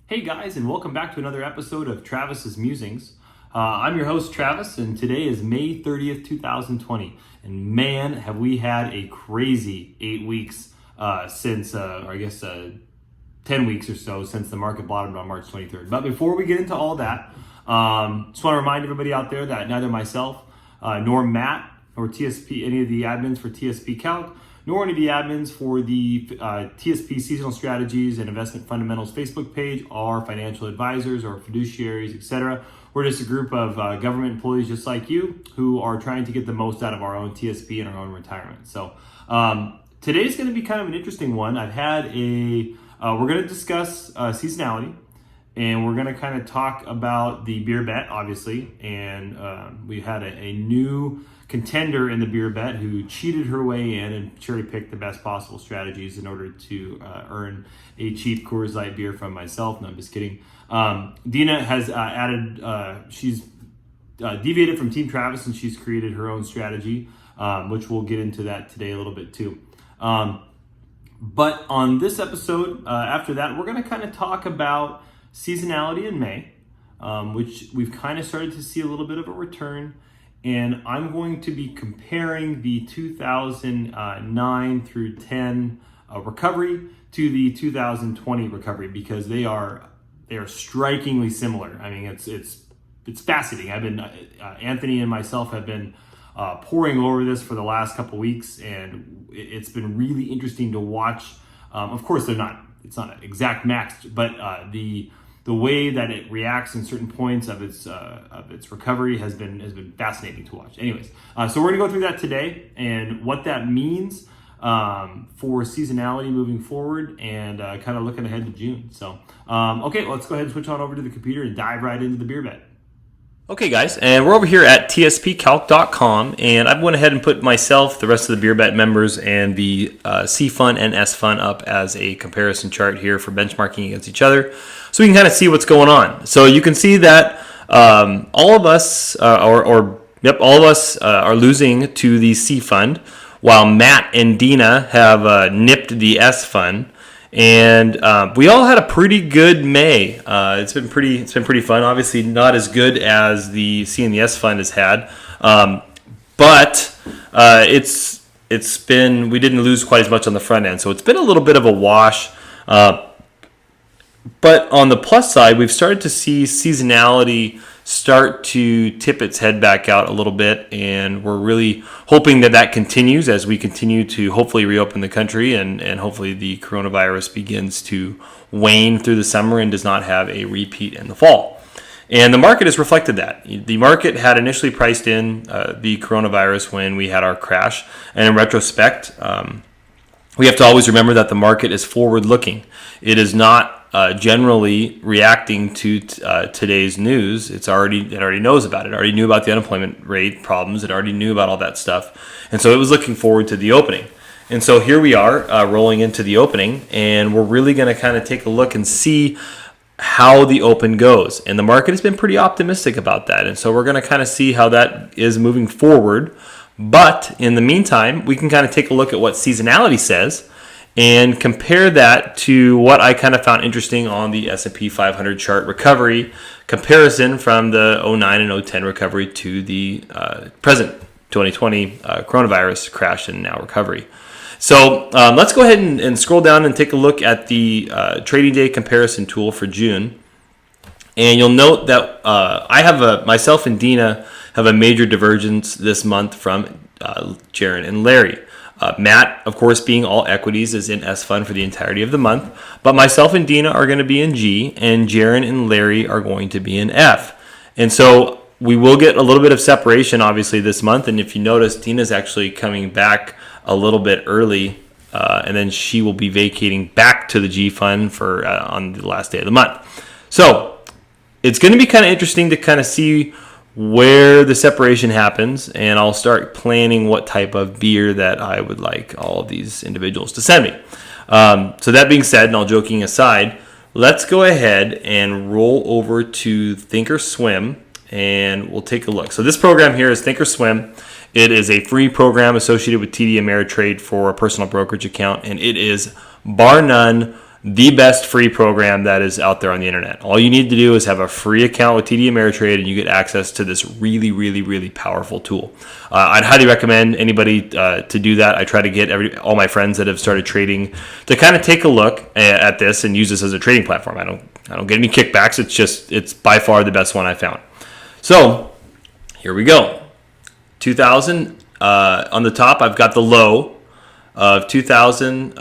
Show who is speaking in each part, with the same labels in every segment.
Speaker 1: Hey guys, and welcome back to another episode of Travis's Musings. I'm your host Travis, and today is May 30th, 2020. And man, have we had a crazy 8 weeks since, 10 weeks or so since the market bottomed on March 23rd. But before we get into all that, just want to remind everybody out there that neither myself nor Matt or TSP, any of the admins for TSPcalc, nor any of the admins for the TSP Seasonal Strategies and Investment Fundamentals Facebook page are financial advisors or fiduciaries, etc. We're just a group of government employees just like you who are trying to get the most out of our own TSP and our own retirement. So today's going to be kind of an interesting one. We're going to discuss seasonality, and we're going to kind of talk about the beer bet, obviously. And we had a new contender in the beer bet who cheated her way in and cherry picked the best possible strategies in order to earn a cheap Coors Light beer from myself. No, I'm just kidding. Dina has she's deviated from Team Travis, and she's created her own strategy, which we'll get into that today a little bit too. But on this episode, after that, we're going to kind of talk about seasonality in May, which we've kind of started to see a little bit of a return. And I'm going to be comparing the 2009 through 10 recovery to the 2020 recovery because they are strikingly similar. I mean, it's fascinating. Anthony and myself have been pouring over this for the last couple weeks, and it's been really interesting to watch. Of course, it's not an exact match, but the way that it reacts in certain points of its recovery has been fascinating to watch. Anyways, so we're gonna go through that today and what that means for seasonality moving forward, and kind of looking ahead to June. So, okay, let's go ahead and switch on over to the computer and dive right into the beer bet.
Speaker 2: Okay, guys, and we're over here at TSPcalc.com, and I've went ahead and put myself, the rest of the Beer Bet members, and the C Fund and S Fund up as a comparison chart here for benchmarking against each other, so we can kind of see what's going on. So you can see that all of us are losing to the C Fund, while Matt and Dina have nipped the S Fund. And we all had a pretty good May. It's been pretty fun. Obviously, not as good as the C and the S Fund has had, but we didn't lose quite as much on the front end, so it's been a little bit of a wash. But on the plus side, we've started to see seasonality start to tip its head back out a little bit, and we're really hoping that continues as we continue to hopefully reopen the country, and hopefully the coronavirus begins to wane through the summer and does not have a repeat in the fall. And the market has reflected that. The market had initially priced in the coronavirus when we had our crash, and in retrospect, we have to always remember that the market is forward-looking. It is not generally reacting to today's news. It already knows about it. It already knew about the unemployment rate problems. It already knew about all that stuff. And so it was looking forward to the opening. And so here we are rolling into the opening, and we're really going to kind of take a look and see how the open goes. And the market has been pretty optimistic about that. And so we're going to kind of see how that is moving forward. But in the meantime, we can kind of take a look at what seasonality says and compare that to what I kind of found interesting on the S&P 500 chart recovery comparison from the 09 and 010 recovery to the present 2020 coronavirus crash and now recovery. So let's go ahead and scroll down and take a look at the trading day comparison tool for June. And you'll note that myself and Dina have a major divergence this month from Jaron and Larry. Matt, of course, being all equities, is in S Fund for the entirety of the month. But myself and Dina are going to be in G, and Jaron and Larry are going to be in F. And so we will get a little bit of separation, obviously, this month. And if you notice, Dina's actually coming back a little bit early, and then she will be vacating back to the G Fund for on the last day of the month. So it's going to be kind of interesting to kind of see where the separation happens, and I'll start planning what type of beer that I would like all of these individuals to send me. So that being said, and all joking aside, let's go ahead and roll over to Thinkorswim, and we'll take a look. So this program here is Thinkorswim. It is a free program associated with TD Ameritrade for a personal brokerage account, and it is bar none the best free program that is out there on the internet. All you need to do is have a free account with TD Ameritrade, and you get access to this really, really, really powerful tool. I'd highly recommend anybody to do that. I try to get all my friends that have started trading to kind of take a look at this and use this as a trading platform. I don't get any kickbacks. It's by far the best one I found. So here we go. 2000 on the top. I've got the low of 2000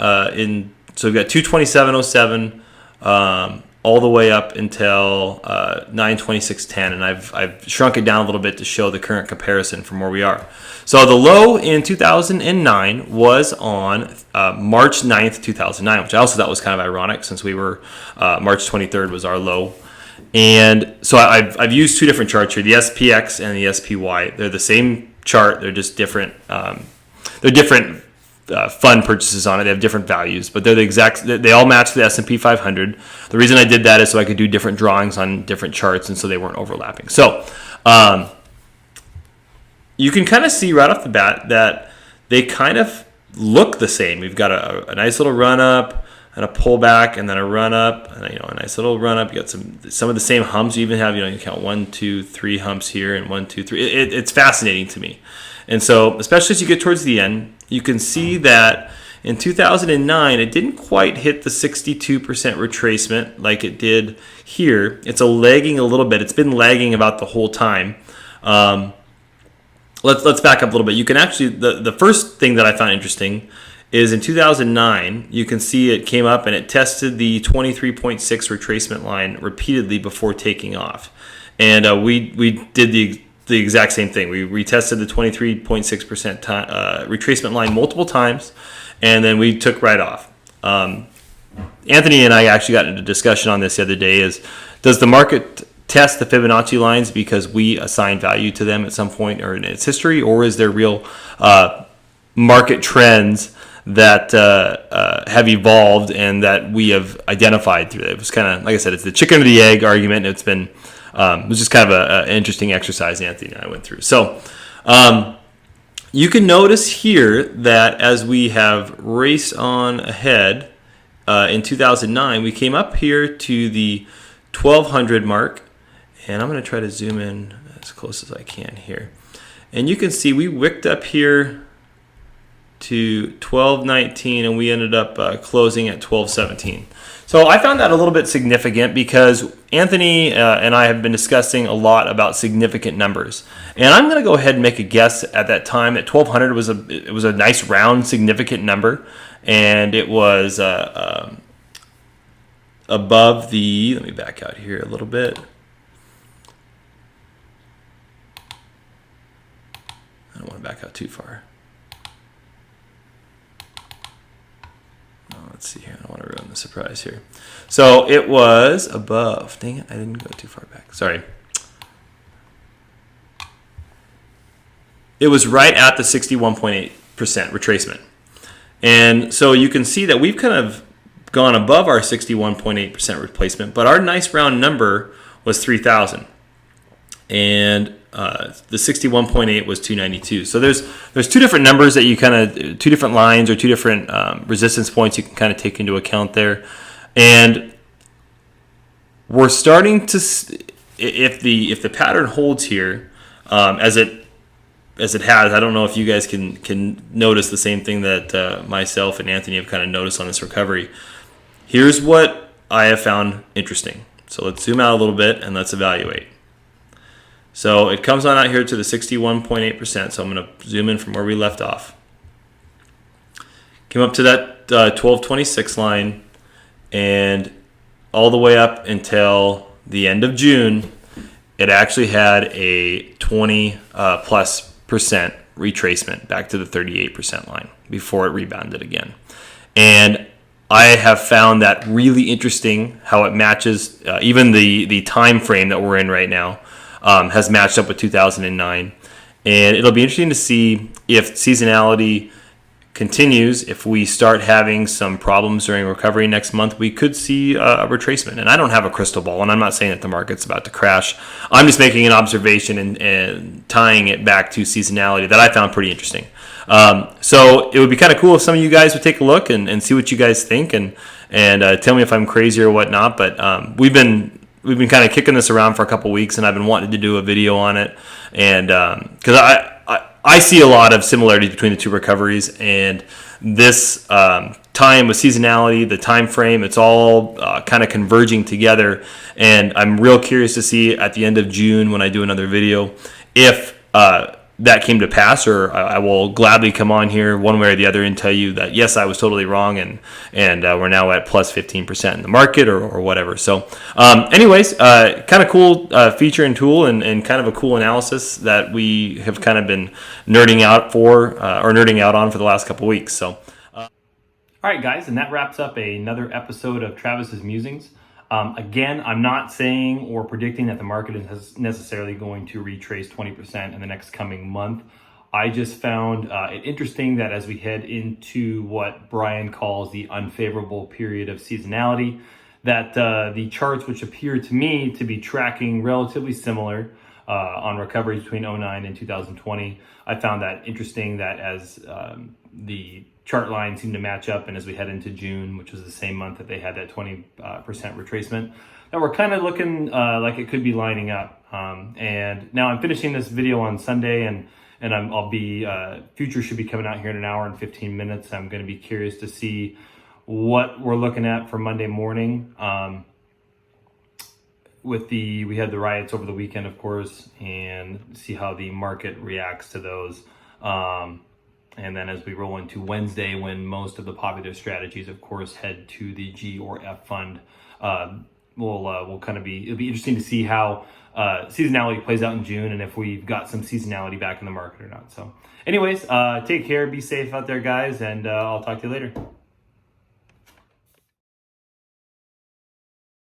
Speaker 2: So we've got 227.07 all the way up until 926.10, and I've shrunk it down a little bit to show the current comparison from where we are. So the low in 2009 was on March 9th, 2009, which I also thought was kind of ironic since we were March 23rd was our low. And so I've used two different charts here, the SPX and the SPY. They're the same chart, they're just different. They're different fund purchases on it. They have different values, but they're the exact. They all match the S&P 500. The reason I did that is so I could do different drawings on different charts, and so they weren't overlapping. So you can kind of see right off the bat that they kind of look the same. We've got a nice little run up and a pullback, and then a run up, and a nice little run up. You got some of the same humps. You even have you count 1, 2, 3 humps here, and 1, 2, 3. It's fascinating to me, and so especially as you get towards the end. You can see that in 2009, it didn't quite hit the 62% retracement like it did here. It's lagging a little bit. It's been lagging about the whole time. Let's back up a little bit. You can actually, the first thing that I found interesting is in 2009, you can see it came up and it tested the 23.6 retracement line repeatedly before taking off. And we did the exact same thing. We retested the 23.6% retracement line multiple times, and then we took right off. Anthony and I actually got into a discussion on this the other day does the market test the Fibonacci lines because we assign value to them at some point or in its history, or is there real market trends that have evolved and that we have identified through it? It was kind of, like I said, it's the chicken or the egg argument. It's been it was just kind of an interesting exercise Anthony and I went through. So you can notice here that as we have raced on ahead in 2009, we came up here to the 1200 mark, and I'm going to try to zoom in as close as I can here. And you can see we wicked up here to 1219, and we ended up closing at 1217. So I found that a little bit significant because Anthony and I have been discussing a lot about significant numbers, and I'm going to go ahead and make a guess at that time that 1200 was a nice round significant number, and it was above the. Let me back out here a little bit. I don't want to back out too far. Let's see here. I don't want to ruin the surprise here. So it was above. Dang it, I didn't go too far back. Sorry. It was right at the 61.8% retracement. And so you can see that we've kind of gone above our 61.8% replacement, but our nice round number was 3,000. And the 61.8 was 292. So there's two different numbers that you two different lines or two different resistance points you can kind of take into account there. And we're starting to, if the pattern holds here, as it has, I don't know if you guys can notice the same thing that myself and Anthony have kind of noticed on this recovery. Here's what I have found interesting. So let's zoom out a little bit and let's evaluate. So it comes on out here to the 61.8%. So I'm going to zoom in from where we left off. Came up to that 1226 line, and all the way up until the end of June, it actually had a 20 plus percent retracement back to the 38% line before it rebounded again. And I have found that really interesting how it matches even the time frame that we're in right now. Has matched up with 2009, and it'll be interesting to see if seasonality continues. If we start having some problems during recovery next month, we could see a retracement. And I don't have a crystal ball, and I'm not saying that the market's about to crash. I'm just making an observation and tying it back to seasonality that I found pretty interesting. So it would be kind of cool if some of you guys would take a look and see what you guys think and tell me if I'm crazy or whatnot. But we've been kind of kicking this around for a couple weeks, and I've been wanting to do a video on it, and because I see a lot of similarities between the two recoveries, and this time with seasonality, the time frame, it's all kind of converging together, and I'm real curious to see at the end of June when I do another video if that came to pass, or I will gladly come on here one way or the other and tell you that yes, I was totally wrong, and we're now at plus 15% in the market or whatever. So anyways, kind of cool feature and tool, and kind of a cool analysis that we have kind of been nerding out on for the last couple weeks. So
Speaker 1: all right, guys, and that wraps up another episode of Travis's Musings. Again, I'm not saying or predicting that the market is necessarily going to retrace 20% in the next coming month. I just found it interesting that as we head into what Brian calls the unfavorable period of seasonality, that the charts, which appear to me to be tracking relatively similar on recoveries between 2009 and 2020, I found that interesting that as the chart lines seem to match up, and as we head into June, which was the same month that they had that 20% retracement, that we're kind of looking like it could be lining up. And now I'm finishing this video on Sunday, and I'll be future should be coming out here in an hour and 15 minutes. I'm going to be curious to see what we're looking at for Monday morning. We had the riots over the weekend, of course, and see how the market reacts to those. And then as we roll into Wednesday, when most of the popular strategies, of course, head to the G or F fund, it'll be interesting to see how seasonality plays out in June, and if we've got some seasonality back in the market or not. So anyways, take care, be safe out there, guys, and I'll talk to you later.